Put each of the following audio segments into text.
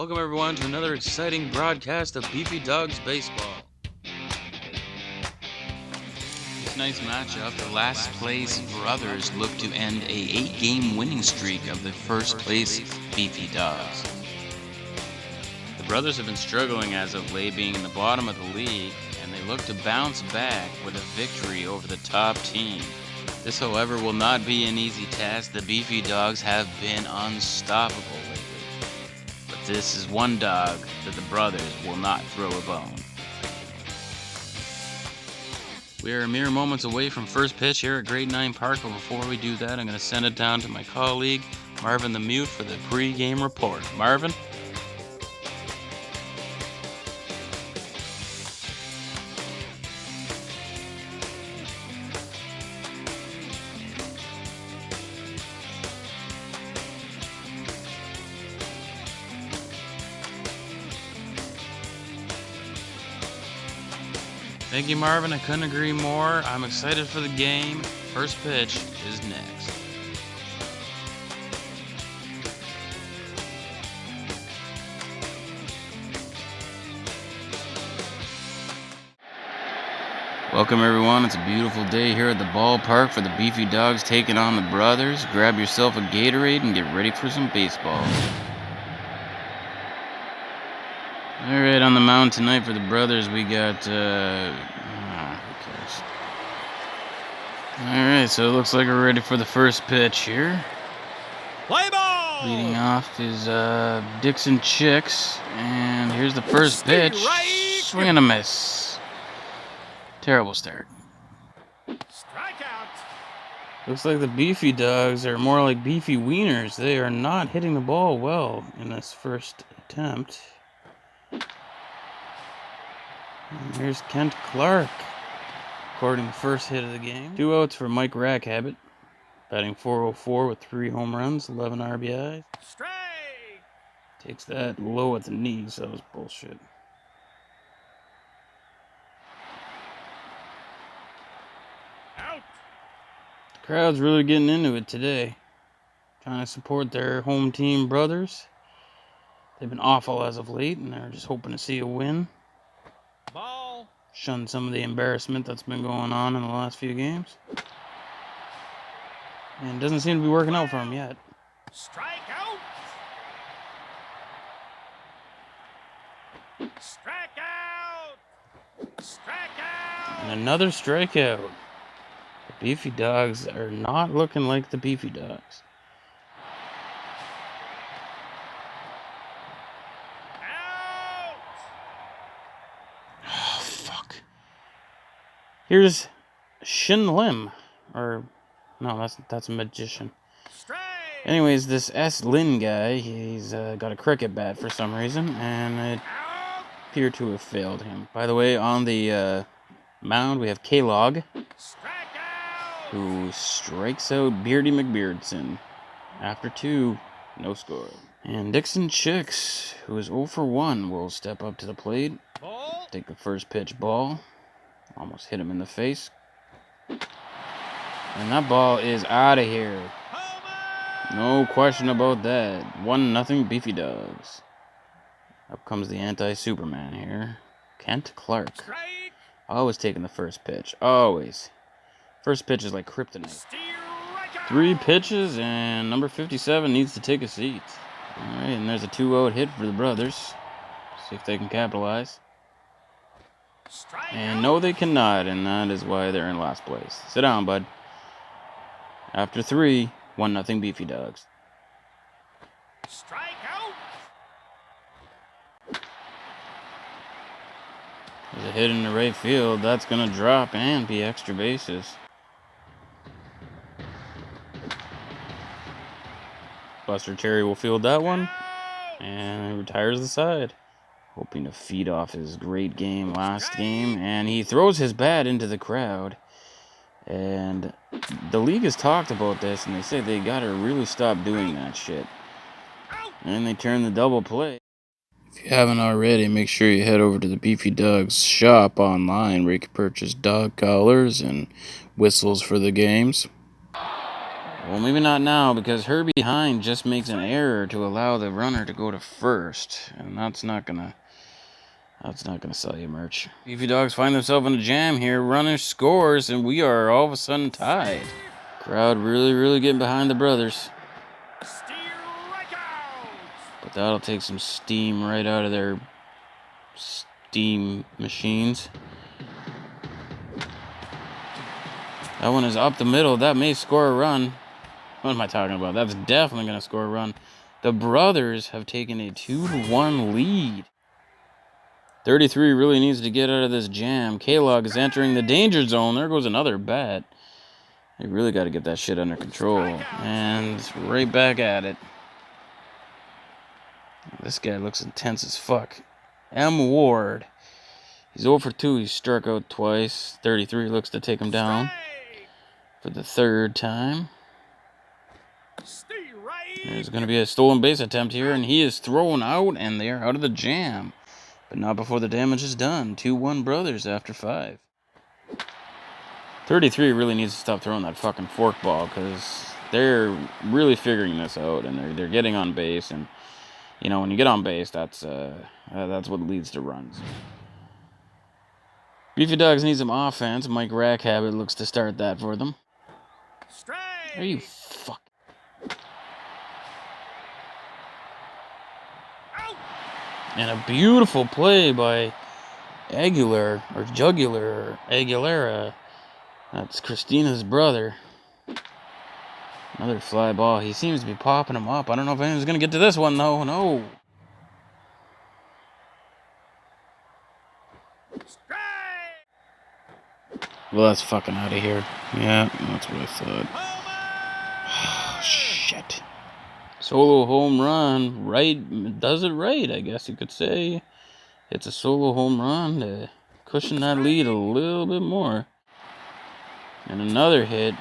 Welcome everyone to another exciting broadcast of Beefy Dogs Baseball. Tonight's matchup, the last place brothers look to end a 8-game winning streak of the first place Beefy Dogs. The brothers have been struggling as of late, being in the bottom of the league, and they look to bounce back with a victory over the top team. This, however, will not be an easy task. The Beefy Dogs have been unstoppable lately. But this is one dog that the brothers will not throw a bone. We are mere moments away from first pitch here at Grade 9 Park, but before we do that, I'm going to send it down to my colleague, Marvin the Mute, for the pre-game report. Marvin? Thank you, Marvin. I couldn't agree more. I'm excited for the game. First pitch is next. Welcome, everyone. It's a beautiful day here at the ballpark for the Beefy Dogs taking on the brothers. Grab yourself a Gatorade and get ready for some baseball. Alright, on the mound tonight for the brothers, we got, who cares? Alright, so it looks like we're ready for the first pitch here. Play ball! Leading off is Dixon Chicks, and here's the first pitch. Swing and a miss. Terrible start. Strikeout. Looks like the Beefy Dogs are more like beefy wieners. They are not hitting the ball well in this first attempt. And here's Kent Clark, recording the first hit of the game. 2 outs for Mike Rackhabit, batting .404 with 3 home runs, 11 RBIs. Strike. Takes that low at the knees. That was bullshit. Out. The crowd's really getting into it today, trying to support their home team brothers. They've been awful as of late, and they're just hoping to see a win. Ball. Shun some of the embarrassment that's been going on in the last few games. And it doesn't seem to be working out for them yet. Strikeout. Strikeout. Strikeout. And another strikeout. The Beefy Dogs are not looking like the Beefy Dogs. Out. Oh, fuck. Here's Shin Lim. Or, no, that's a magician. Strike. Anyways, this S. Lin guy, he's got a cricket bat for some reason, and it Out. appeared to have failed him. By the way, on the mound, we have K-Log, Strikeout. who strikes out Beardy McBeardson. After 2, no score. And Dixon Chicks, who is 0 for 1, will step up to the plate, Ball. take the first pitch ball. Almost hit him in the face. And that ball is out of here. Homer. No question about that. 1-0 Beefy Dogs. Up comes the anti-Superman here. Kent Clark. Strike. Always taking the first pitch. Always. First pitch is like kryptonite. Strikeout. 3 pitches, and number 57 needs to take a seat. Alright, and there's a 2-out hit for the brothers. See if they can capitalize. Strikeout. And no, they cannot, and that is why they're in last place. Sit down, bud. After 3, 1-0 Beefy Dogs. Strikeout. There's a hit in the right field. That's going to drop and be extra bases. Buster Cherry will field that one, and retires the side. Hoping to feed off his great game last game, and he throws his bat into the crowd. And the league has talked about this, and they say they gotta really stop doing that shit. And they turn the double play. If you haven't already, make sure you head over to the Beefy Dogs shop online, where you can purchase dog collars and whistles for the games. Well, maybe not now, because her behind just makes an error to allow the runner to go to first, and that's not gonna sell you merch. Beefy Dogs find themselves in a jam here. Runner scores, and we are all of a sudden tied. Crowd really getting behind the brothers. But that'll take some steam right out of their steam machines. That one is up the middle. That may score a run. What am I talking about? That's definitely going to score a run. The brothers have taken a 2-1 lead. 33 really needs to get out of this jam. K-Log is entering the danger zone. There goes another bat. They really got to get that shit under control. And right back at it. This guy looks intense as fuck. M. Ward. He's 0 for 2. He's struck out twice. 33 looks to take him down for the third time. There's going to be a stolen base attempt here, and he is thrown out, and they are out of the jam. But not before the damage is done. 2-1 brothers after 5. 33 really needs to stop throwing that fucking fork ball, because they're really figuring this out, and they're getting on base, and you know, when you get on base, that's what leads to runs. Beefy Dogs need some offense. Mike Rackhabit looks to start that for them. Are you fuck? And a beautiful play by Aguilar, or Jugular, or Aguilera. That's Christina's brother. Another fly ball. He seems to be popping them up. I don't know if anyone's going to get to this one, though. No. Well, that's fucking out of here. Yeah, that's what I thought. Oh, shit. Solo home run. Right. Does it right, I guess you could say. It's a solo home run to cushion that lead a little bit more. And another hit.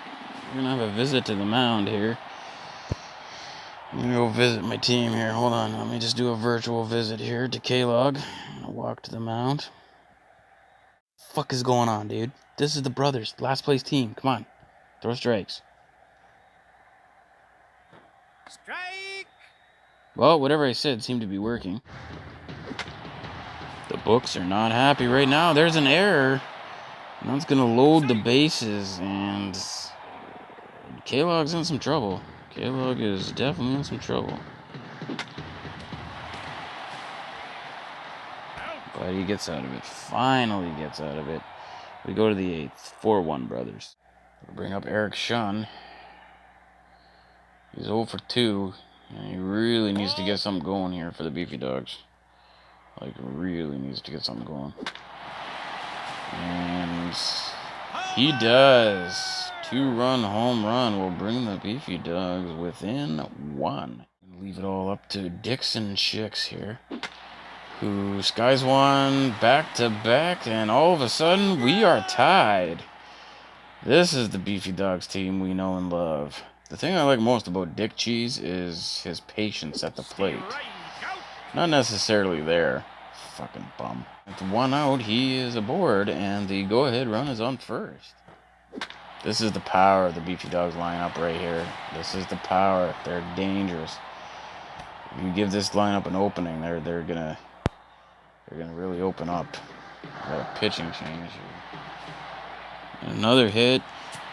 We're going to have a visit to the mound here. I'm going to go visit my team here. Hold on. Let me just do a virtual visit here to K-Log. I'll walk to the mound. Fuck is going on, dude? This is the brothers. Last place team. Come on. Throw strikes. Strike. Well, whatever I said seemed to be working. The books are not happy right now. There's an error. And that's going to load the bases. And K-Log's in some trouble. K-Log is definitely in some trouble. But he gets out of it. Finally gets out of it. We go to the 8th. 4-1 brothers. We'll bring up Eric Shun. He's 0 for 2. And he really needs to get something going here for the Beefy Dogs. Like, really needs to get something going. And he does. 2-run home run will bring the Beefy Dogs within 1. Leave it all up to Dixon Chicks here, who skies one back-to-back, and all of a sudden, we are tied. This is the Beefy Dogs team we know and love. The thing I like most about Dick Cheese is his patience at the plate. Not necessarily there. Fucking bum. With 1 out, he is aboard, and the go-ahead run is on first. This is the power of the Beefy Dogs lineup right here. This is the power. They're dangerous. If you give this lineup an opening, they're gonna really open up. Got a pitching change here. Another hit.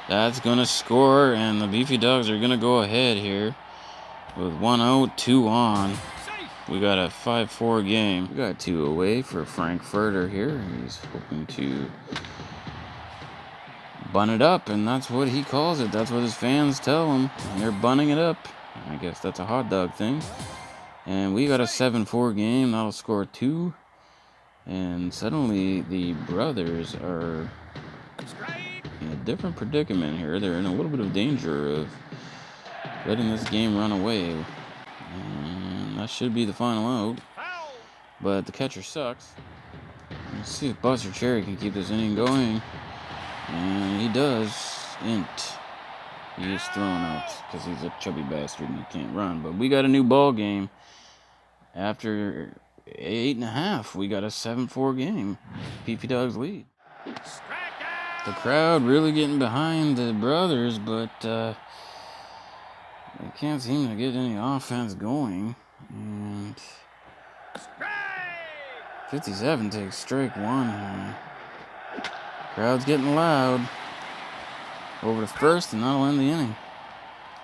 That's gonna score, and the Beefy Dogs are gonna go ahead here with 1 out, 2 on. We got a 5-4 game. We got 2 away for Frankfurter here. He's hoping to bun it up, and that's what he calls it. That's what his fans tell him. And they're bunning it up. I guess that's a hot dog thing. And we got a 7-4 game. That'll score 2. And suddenly the brothers are in a different predicament here. They're in a little bit of danger of letting this game run away. And that should be the final out. But the catcher sucks. Let's see if Buster Cherry can keep this inning going. And he does. He is thrown out because he's a chubby bastard and he can't run. But we got a new ball game. After 8.5, we got a 7-4 game. Beefy Dogs lead. The crowd really getting behind the brothers, but They can't seem to get any offense going. And 57 takes strike one here. Crowd's getting loud. Over to first, and that'll end the inning.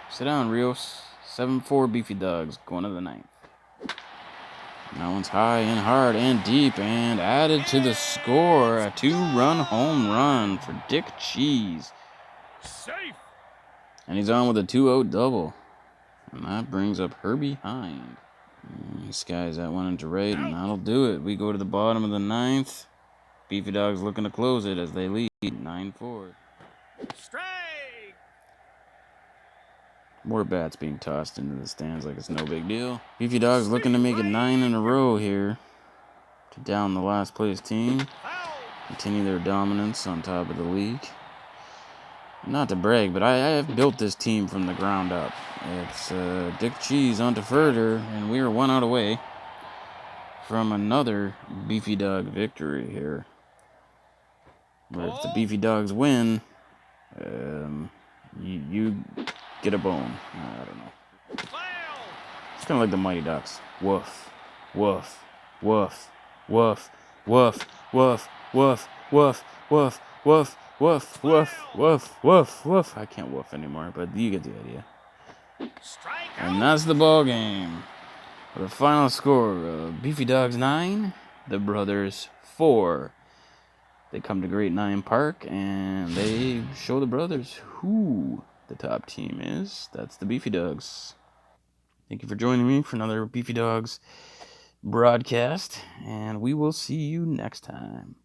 Sit down, Rios. 7-4 Beefy Dogs going to the ninth. That one's high and hard and deep and added to the score. A 2-run home run for Dick Cheese. Safe. And he's on with a 2-0 double. And that brings up Herbie Hind. And he skies that one into right, and that'll do it. We go to the bottom of the ninth. Beefy Dogs looking to close it as they lead 9-4. Strike. More bats being tossed into the stands like it's no big deal. Beefy Dogs looking to make it 9 in a row here to down the last place team. Continue their dominance on top of the league. Not to brag, but I have built this team from the ground up. It's Dick Cheese onto Furter, and we are 1 out away from another Beefy Dog victory here. Where if the Beefy Dogs win, you get a bone. I don't know. It's kind of like the Mighty Ducks. Woof, woof, woof, woof, woof, woof, woof, woof, woof, woof, woof, woof, woof, woof, woof. I can't woof anymore, but you get the idea. And that's the ball game. The final score of Beefy Dogs 9, the Brothers 4. They come to Great Nine Park and they show the brothers who the top team is. That's the Beefy Dogs. Thank you for joining me for another Beefy Dogs broadcast, and we will see you next time.